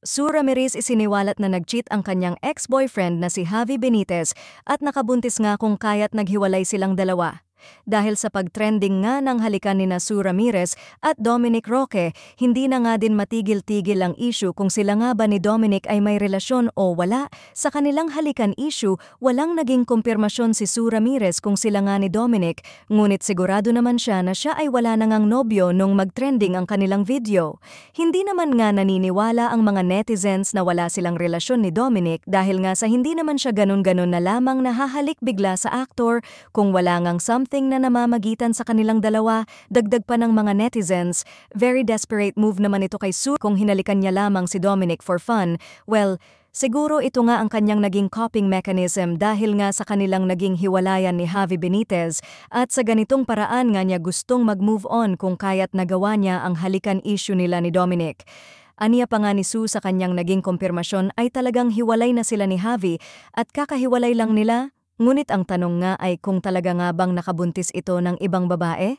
Sue Ramirez isiniwalat na nag-cheat ang kanyang ex-boyfriend na si Javi Benitez at nakabuntis nga kung kaya't naghiwalay silang dalawa. Dahil sa pagtrending nga ng halikan ni Sue Ramirez at Dominic Roque, hindi na nga din matigil-tigil ang issue kung sila nga ba ni Dominic ay may relasyon o wala. Sa kanilang halikan issue, walang naging kumpirmasyon si Sue Ramirez kung sila nga ni Dominic, ngunit sigurado naman siya na siya ay wala na ngang nobyo nung mag-trending ang kanilang video. Hindi naman nga naniniwala ang mga netizens na wala silang relasyon ni Dominic dahil nga sa hindi naman siya ganun-ganun na lamang nahahalik bigla sa aktor kung wala ngang something na namamagitan sa kanilang dalawa. Dagdag pa ng mga netizens, very desperate move naman ito kay Sue kung hinalikan niya lamang si Dominic for fun. Well, siguro ito nga ang kanyang naging coping mechanism dahil nga sa kanilang naging hiwalayan ni Javi Benitez at sa ganitong paraan nga niya gustong mag-move on kung kaya't nagawa niya ang halikan issue nila ni Dominic. Aniya pa nga ni Sue sa kanyang naging kumpirmasyon ay talagang hiwalay na sila ni Javi at kakahiwalay lang nila. Ngunit ang tanong nga ay kung talaga nga bang nakabuntis ito ng ibang babae?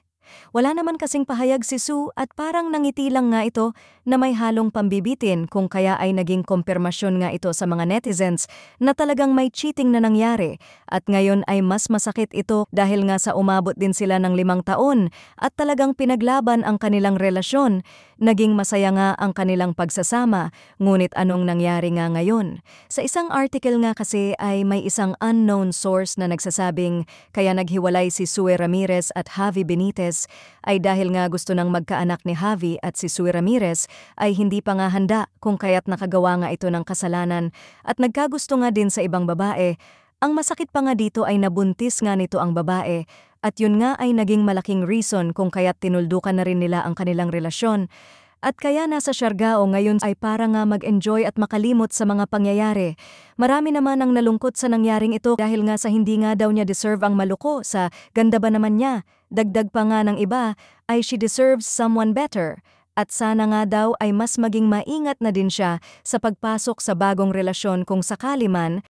Wala naman kasing pahayag si Sue at parang nangiti lang nga ito na may halong pambibitin kung kaya ay naging kumpirmasyon nga ito sa mga netizens na talagang may cheating na nangyari at ngayon ay mas masakit ito dahil nga sa umabot din sila ng 5 taon at talagang pinaglaban ang kanilang relasyon. Naging masaya nga ang kanilang pagsasama, ngunit anong nangyari nga ngayon? Sa isang article nga kasi ay may isang unknown source na nagsasabing kaya naghiwalay si Sue Ramirez at Javi Benitez ay dahil nga gusto nang magkaanak ni Javi at si Sue Ramirez ay hindi pa nga handa kung kaya't nakagawa nga ito ng kasalanan at nagkagusto nga din sa ibang babae. Ang masakit pa nga dito ay nabuntis nga nito ang babae at yun nga ay naging malaking reason kung kaya't tinuldukan na rin nila ang kanilang relasyon. At kaya nasa Siargao ngayon ay para nga mag-enjoy at makalimot sa mga pangyayari. Marami naman ang nalungkot sa nangyaring ito dahil nga sa hindi nga daw niya deserve ang maluko sa ganda ba naman niya. Dagdag pa nga ng iba ay she deserves someone better. At sana nga daw ay mas maging maingat na din siya sa pagpasok sa bagong relasyon kung sakali man